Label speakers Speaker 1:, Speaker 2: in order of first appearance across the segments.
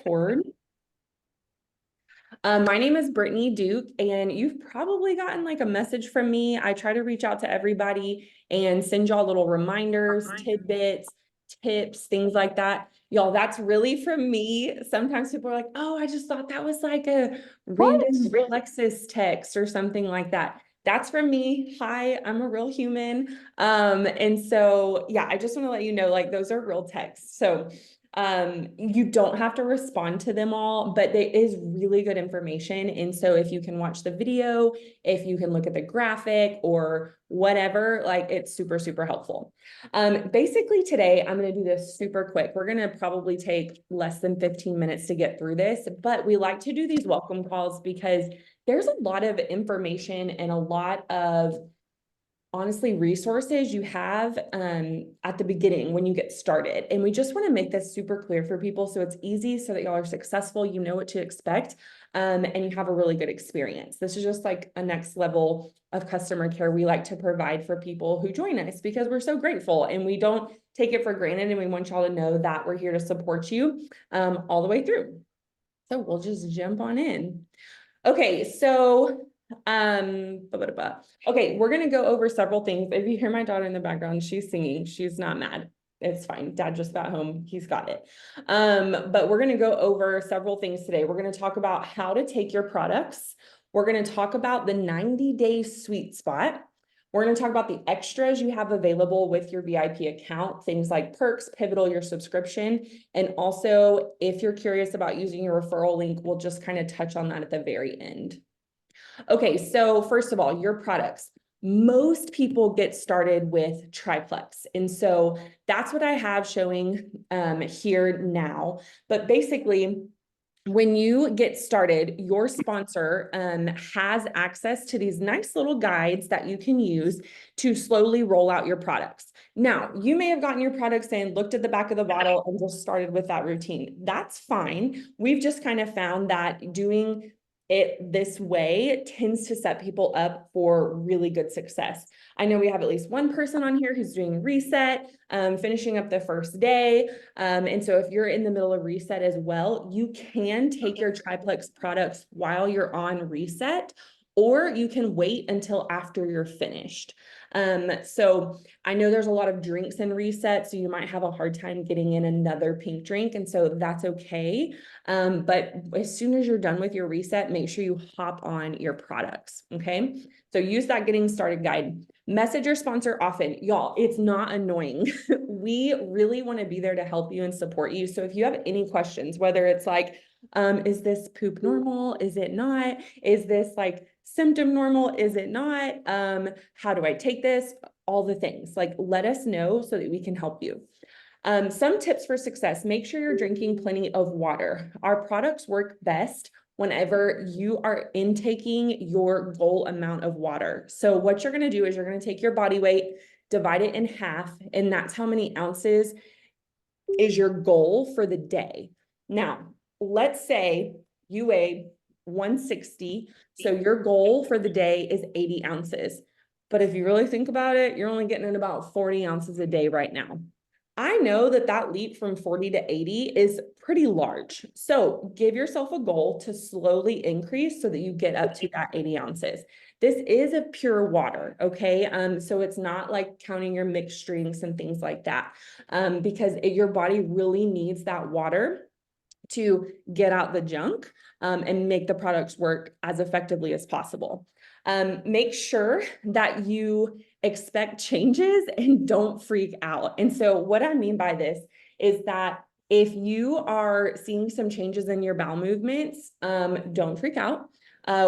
Speaker 1: record. My name is Brittany Duke, and you've probably gotten like a message from me. I try to reach out to everybody and send y'all little reminders, tidbits, tips, things like that. Y'all, that's really from me. Sometimes people are like, oh, I just thought that was like a random Plexus text or something like that. That's from me. Hi, I'm a real human. And so, yeah, I just want to let you know, like, those are real texts. So you don't have to respond to them all, but there is really good information. And so if you can watch the video, if you can look at the graphic or whatever, like it's super, super helpful. Basically today, I'm going to do this super quick. We're going to probably take less than 15 minutes to get through this, but we like to do these welcome calls because there's a lot of information and a lot of honestly resources you have at the beginning when you get started. And we just want to make this super clear for people so it's easy, so that y'all are successful, you know what to expect, and you have a really good experience. This is just like a next level of customer care we like to provide for people who join us because we're so grateful and we don't take it for granted, and we want y'all to know that we're here to support you all the way through. So we'll just jump on in. Okay, so okay, we're gonna go over several things. If you hear my daughter in the background, she's singing. She's not mad. It's fine. Dad just got home. He's got it. But we're gonna go over several things today. We're gonna talk about how to take your products. We're gonna talk about the 90-day sweet spot. We're going to talk about the extras you have available with your VIP account, things like perks, Pivotal, your subscription. And also, if you're curious about using your referral link, we'll just kind of touch on that at the very end. Okay, so first of all, your products. Most people get started with triplex. And so that's what I have showing here now. But basically, when you get started, your sponsor has access to these nice little guides that you can use to slowly roll out your products. Now, you may have gotten your products in, looked at the back of the bottle, and just started with that routine. That's fine. We've just kind of found that doing it this way tends to set people up for really good success. I know we have at least one person on here who's doing reset, finishing up the first day. And so if you're in the middle of reset as well, you can take your triplex products while you're on reset, or you can wait until after you're finished. So I know there's a lot of drinks in reset, so you might have a hard time getting in another pink drink, and so that's okay. But as soon as you're done with your reset, make sure you hop on your products, okay? So use that getting started guide. Message your sponsor often. Y'all, it's not annoying. We really want to be there to help you and support you. So if you have any questions, whether it's like, is this poop normal? Is it not? Is this like symptom normal? Is it not? How do I take this? All the things. Like, let us know so that we can help you. Some tips for success. Make sure you're drinking plenty of water. Our products work best whenever you are intaking your goal amount of water. So what you're going to do is you're going to take your body weight, divide it in half, and that's how many ounces is your goal for the day. Now, let's say you weigh 160, so your goal for the day is 80 ounces. But if you really think about it, you're only getting in about 40 ounces a day right now. I know that that leap from 40 to 80 is pretty large. So give yourself a goal to slowly increase so that you get up to that 80 ounces. This is a pure water, okay? So it's not like counting your mixed drinks and things like that, because your body really needs that water to get out the junk and make the products work as effectively as possible. Make sure that you expect changes and don't freak out. And so what I mean by this is that if you are seeing some changes in your bowel movements, don't freak out.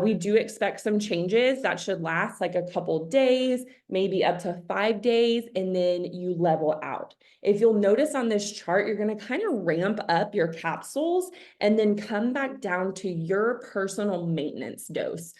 Speaker 1: We do expect some changes that should last like a couple days, maybe up to 5 days, and then you level out. If you'll notice on this chart, you're going to kind of ramp up your capsules and then come back down to your personal maintenance dose.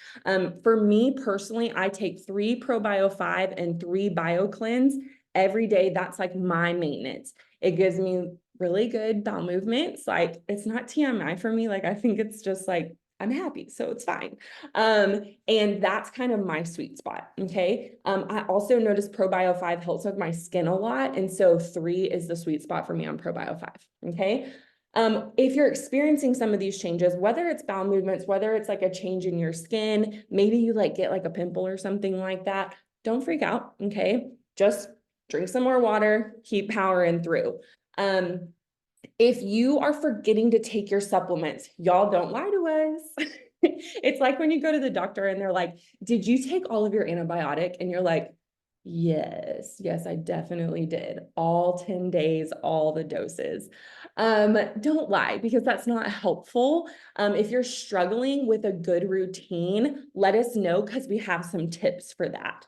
Speaker 1: For me personally, I take 3 ProBio 5 and 3 BioCleanse every day. That's like my maintenance. It gives me really good bowel movements. Like, it's not TMI for me. Like, I think it's just like, I'm happy, so it's fine. And that's kind of my sweet spot, okay? I also noticed ProBio 5 helps with my skin a lot, and so 3 is the sweet spot for me on ProBio 5, okay? If you're experiencing some of these changes, whether it's bowel movements, whether it's like a change in your skin, maybe you like get like a pimple or something like that, don't freak out, okay? Just drink some more water, keep powering through. If you are forgetting to take your supplements, y'all don't lie to us. It's like when you go to the doctor and they're like, did you take all of your antibiotic? And you're like, yes, I definitely did. All 10 days, all the doses. Don't lie because that's not helpful. If you're struggling with a good routine, let us know because we have some tips for that.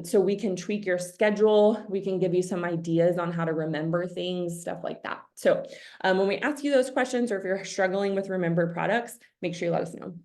Speaker 1: So we can tweak your schedule. We can give you some ideas on how to remember things, stuff like that. So when we ask you those questions, or if you're struggling with remember products, make sure you let us know.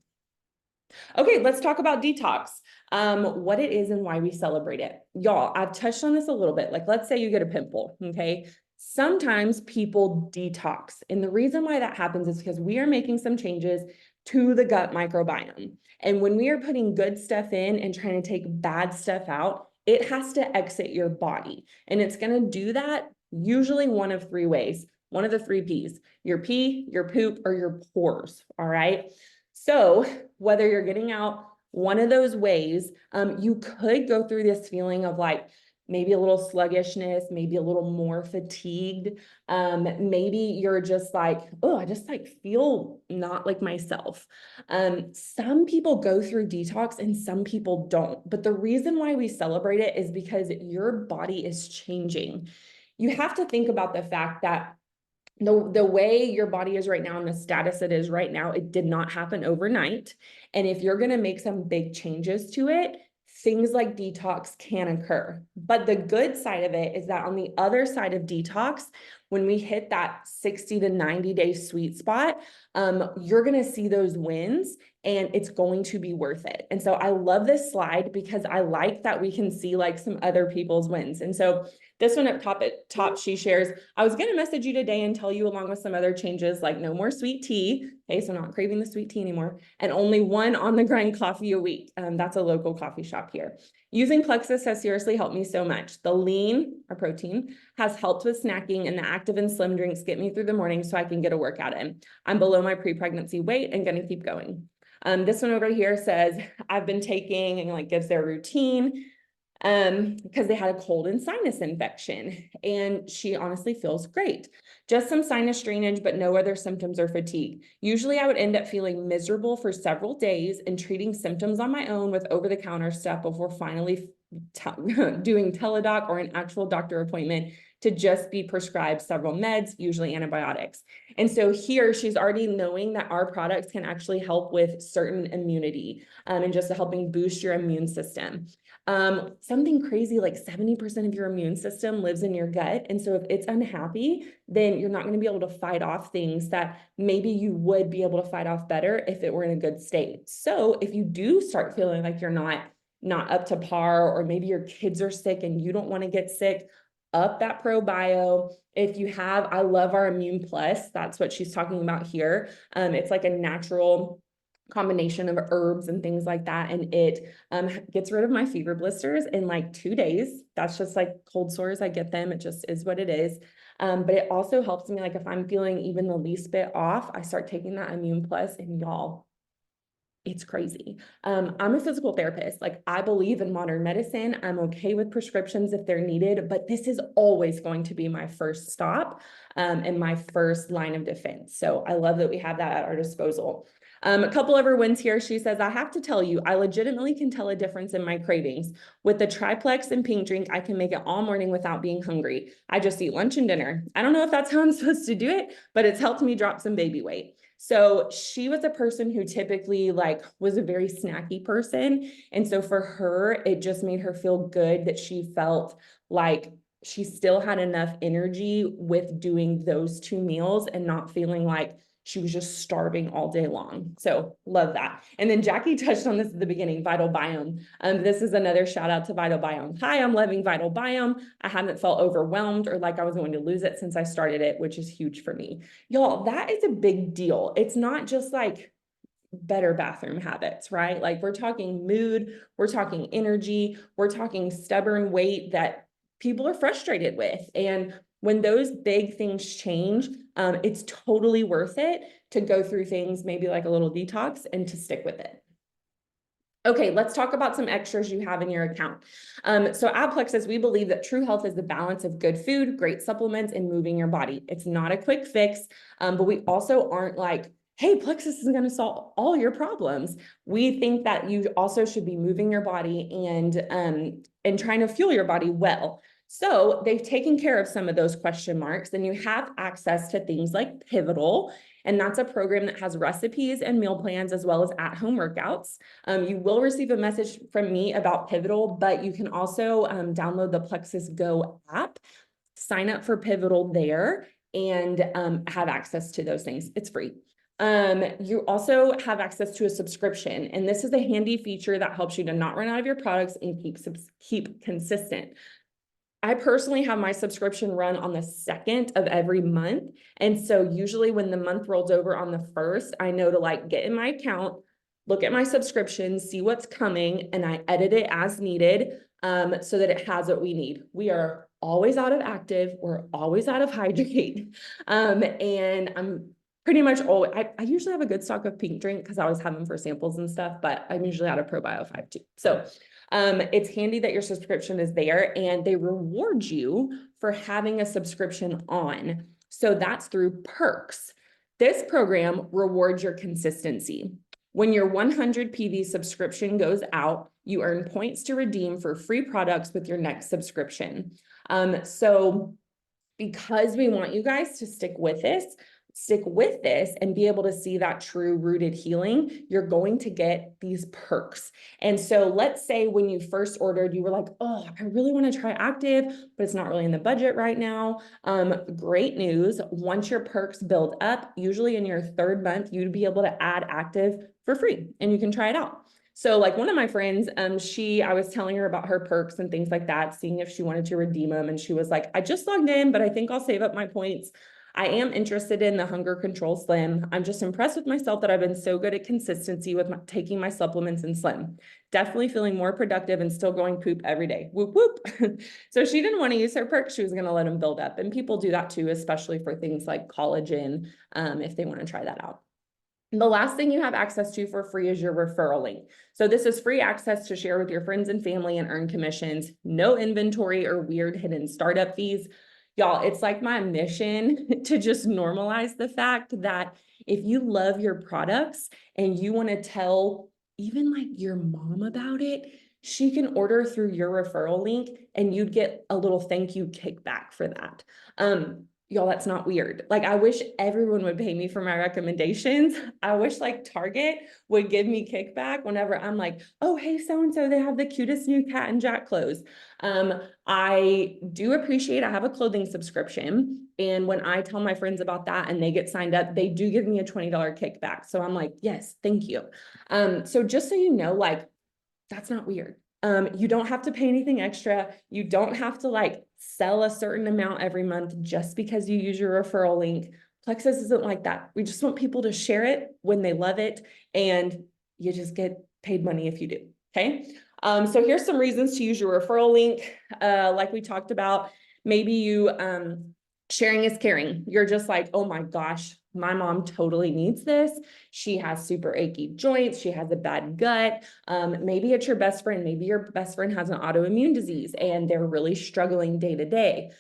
Speaker 1: Okay, let's talk about detox, what it is and why we celebrate it. Y'all, I've touched on this a little bit. Like, let's say you get a pimple, okay? Sometimes people detox. And the reason why that happens is because we are making some changes to the gut microbiome. And when we are putting good stuff in and trying to take bad stuff out, it has to exit your body. And it's going to do that usually one of three ways. One of the three P's, your pee, your poop, or your pores, all right? So whether you're getting out one of those ways, you could go through this feeling of like maybe a little sluggishness, maybe a little more fatigued. Maybe you're just like, oh, I just like feel not like myself. Some people go through detox and some people don't. But the reason why we celebrate it is because your body is changing. You have to think about the fact that the way your body is right now and the status it is right now, it did not happen overnight. And if you're going to make some big changes to it, things like detox can occur. But the good side of it is that on the other side of detox, when we hit that 60 to 90-day sweet spot, you're going to see those wins and it's going to be worth it. And so I love this slide because I like that we can see like some other people's wins. And so this one at top, she shares, I was going to message you today and tell you along with some other changes like no more sweet tea. Okay, so not craving the sweet tea anymore. And only one on the grind coffee a week. That's a local coffee shop here. Using Plexus has seriously helped me so much. The lean, or protein, has helped with snacking and the active and slim drinks get me through the morning so I can get a workout in. I'm below my pre-pregnancy weight and going to keep going. This one over here says, I've been taking, and like gives their routine, because they had a cold and sinus infection, and she honestly feels great. Just some sinus drainage, but no other symptoms or fatigue. Usually I would end up feeling miserable for several days and treating symptoms on my own with over-the-counter stuff before finally doing teledoc or an actual doctor appointment to just be prescribed several meds, usually antibiotics. And so here she's already knowing that our products can actually help with certain immunity, and just helping boost your immune system. Something crazy like 70% of your immune system lives in your gut. And so if it's unhappy, then you're not going to be able to fight off things that maybe you would be able to fight off better if it were in a good state. So if you do start feeling like you're not up to par, or maybe your kids are sick and you don't want to get sick, up that probio. If you have, I love our Immune Plus. That's what she's talking about here. It's like a natural combination of herbs and things like that. And it gets rid of my fever blisters in like 2 days. That's just like cold sores. I get them. It just is what it is. But it also helps me, like if I'm feeling even the least bit off, I start taking that Immune Plus, and y'all, it's crazy. I'm a physical therapist. Like I believe in modern medicine. I'm okay with prescriptions if they're needed, but this is always going to be my first stop, and my first line of defense. So I love that we have that at our disposal. A couple of her wins here. She says, I have to tell you, I legitimately can tell a difference in my cravings. With the triplex and pink drink, I can make it all morning without being hungry. I just eat lunch and dinner. I don't know if that's how I'm supposed to do it, but it's helped me drop some baby weight. So she was a person who typically like was a very snacky person. And so for her, it just made her feel good that she felt like she still had enough energy with doing those 2 meals and not feeling like she was just starving all day long. So love that. And then Jackie touched on this at the beginning, Vital Biome. This is another shout out to Vital Biome. Hi, I'm loving Vital Biome. I haven't felt overwhelmed or like I was going to lose it since I started it, which is huge for me. Y'all, that is a big deal. It's not just like better bathroom habits, right? Like we're talking mood, we're talking energy, we're talking stubborn weight that people are frustrated with. And When those big things change, it's totally worth it to go through things, maybe like a little detox, and to stick with it. Okay, let's talk about some extras you have in your account. So at Plexus, we believe that true health is the balance of good food, great supplements, and moving your body. It's not a quick fix, but we also aren't like, hey, Plexus is going to solve all your problems. We think that you also should be moving your body and trying to fuel your body well. So they've taken care of some of those question marks, and you have access to things like Pivotal, and that's a program that has recipes and meal plans as well as at-home workouts. You will receive a message from me about Pivotal, but you can also download the Plexus Go app, sign up for Pivotal there, and have access to those things. It's free. You also have access to a subscription, and this is a handy feature that helps you to not run out of your products and keep consistent. I personally have my subscription run on the 2nd of every month. And so usually when the month rolls over on the 1st, I know to like get in my account, look at my subscription, see what's coming, and I edit it as needed so that it has what we need. We are always out of active, we're always out of hydrate. And I'm pretty much always, I usually have a good stock of pink drink because I always have them for samples and stuff, but I'm usually out of Probio 5 too. So it's handy that your subscription is there, and they reward you for having a subscription on. So that's through perks. This program rewards your consistency. When your 100 PV subscription goes out, you earn points to redeem for free products with your next subscription. So because we want you guys to stick with this and be able to see that true rooted healing, you're going to get these perks. And so let's say when you first ordered, you were like, oh, I really want to try active, but it's not really in the budget right now. Great news. Once your perks build up, usually in your 3rd month, you'd be able to add active for free and you can try it out. So like one of my friends, I was telling her about her perks and things like that, seeing if she wanted to redeem them. And she was like, I just logged in, but I think I'll save up my points. I am interested in the Hunger Control Slim. I'm just impressed with myself that I've been so good at consistency with taking my supplements and Slim. Definitely feeling more productive and still going poop every day. Whoop, whoop. So she didn't want to use her perks. She was going to let them build up. And people do that too, especially for things like collagen, if they want to try that out. The last thing you have access to for free is your referral link. So this is free access to share with your friends and family and earn commissions, no inventory or weird hidden startup fees. Y'all, it's like my mission to just normalize the fact that if you love your products and you want to tell even like your mom about it, she can order through your referral link and you'd get a little thank you kickback for that. Y'all, that's not weird. Like, I wish everyone would pay me for my recommendations. I wish like Target would give me kickback whenever I'm like, oh, hey, so-and-so, they have the cutest new Cat and Jack clothes. I do appreciate, I have a clothing subscription. And when I tell my friends about that and they get signed up, they do give me a $20 kickback. So I'm like, yes, thank you. So just so you know, like, that's not weird. You don't have to pay anything extra. You don't have to like sell a certain amount every month just because you use your referral link. Plexus isn't like that. We just want people to share it when they love it, and you just get paid money if you do. Okay. So here's some reasons to use your referral link. Like we talked about, maybe you, sharing is caring. You're just like, oh my gosh, my mom totally needs this. She has super achy joints. She has a bad gut. Maybe it's your best friend. Maybe your best friend has an autoimmune disease and they're really struggling day to day.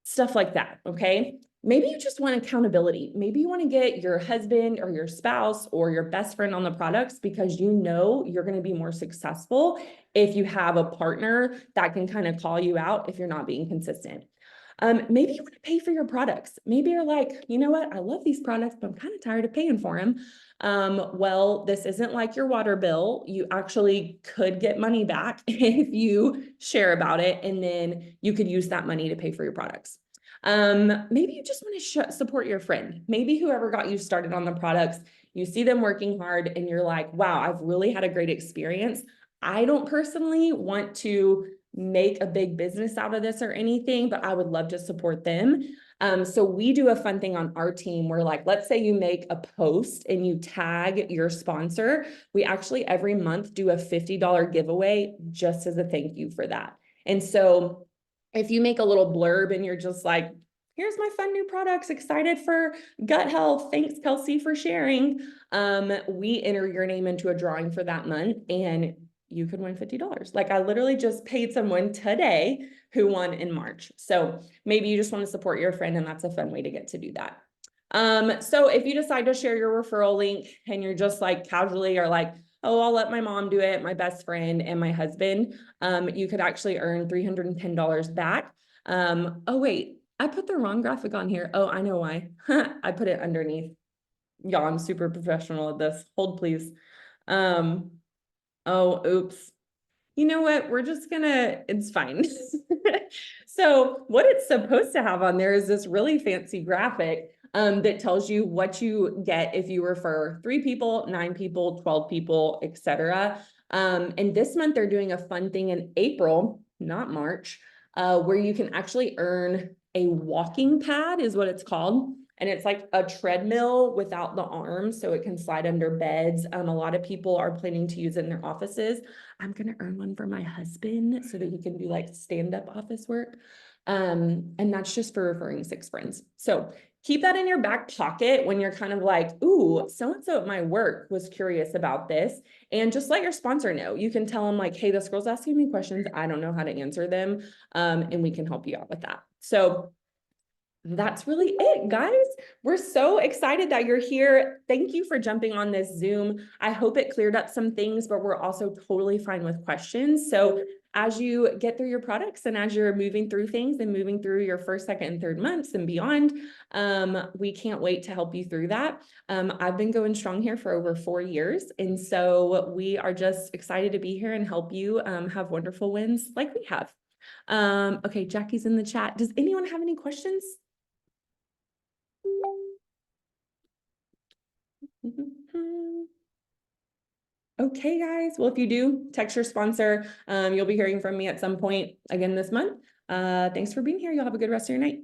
Speaker 1: Stuff like that, okay? Maybe you just want accountability. Maybe you want to get your husband or your spouse or your best friend on the products because you know you're going to be more successful if you have a partner that can kind of call you out if you're not being consistent. Maybe you want to pay for your products. Maybe you're like, you know what? I love these products, but I'm kind of tired of paying for them. Well, this isn't like your water bill. You actually could get money back if you share about it, and then you could use that money to pay for your products. Maybe you just want to support your friend. Maybe whoever got you started on the products, you see them working hard and you're like, wow, I've really had a great experience. I don't personally want to make a big business out of this or anything, but I would love to support them. So we do a fun thing on our team where, like, let's say you make a post and you tag your sponsor. We actually every month do a $50 giveaway just as a thank you for that. And so If you make a little blurb and you're just like, here's my fun new products, excited for gut health. Thanks, Kelsey, for sharing. We enter your name into a drawing for that month and you could win $50. Like I literally just paid someone today who won in March. So maybe you just want to support your friend and that's a fun way to get to do that. So if you decide to share your referral link and you're just like casually or like, oh, I'll let my mom do it, my best friend and my husband, you could actually earn $310 back. Oh wait, I put the wrong graphic on here. Oh, I know why. I put it underneath. Y'all, I'm super professional at this. Hold please. Oh, oops. You know what? We're just gonna, it's fine. So what it's supposed to have on there is this really fancy graphic that tells you what you get if you refer 3 people, 9 people, 12 people, etc. And this month they're doing a fun thing in April, not March, where you can actually earn a walking pad is what it's called. And it's like a treadmill without the arms, so it can slide under beds. A lot of people are planning to use it in their offices. I'm gonna earn one for my husband so that he can do like stand-up office work. And that's just for referring 6 friends. So keep that in your back pocket when you're kind of like, ooh, so-and-so at my work was curious about this. And just let your sponsor know. You can tell them like, hey, this girl's asking me questions. I don't know how to answer them. And we can help you out with that. So that's really it, guys. We're so excited that you're here. Thank you for jumping on this Zoom. I hope it cleared up some things, but we're also totally fine with questions. So as you get through your products and as you're moving through things and moving through your first, second, and third months and beyond, we can't wait to help you through that. I've been going strong here for over 4 years. And so we are just excited to be here and help you have wonderful wins like we have. Okay, Jackie's in the chat. Does anyone have any questions? Okay, guys. Well, if you do, text your sponsor. You'll be hearing from me at some point again this month. Thanks for being here. You'll have a good rest of your night.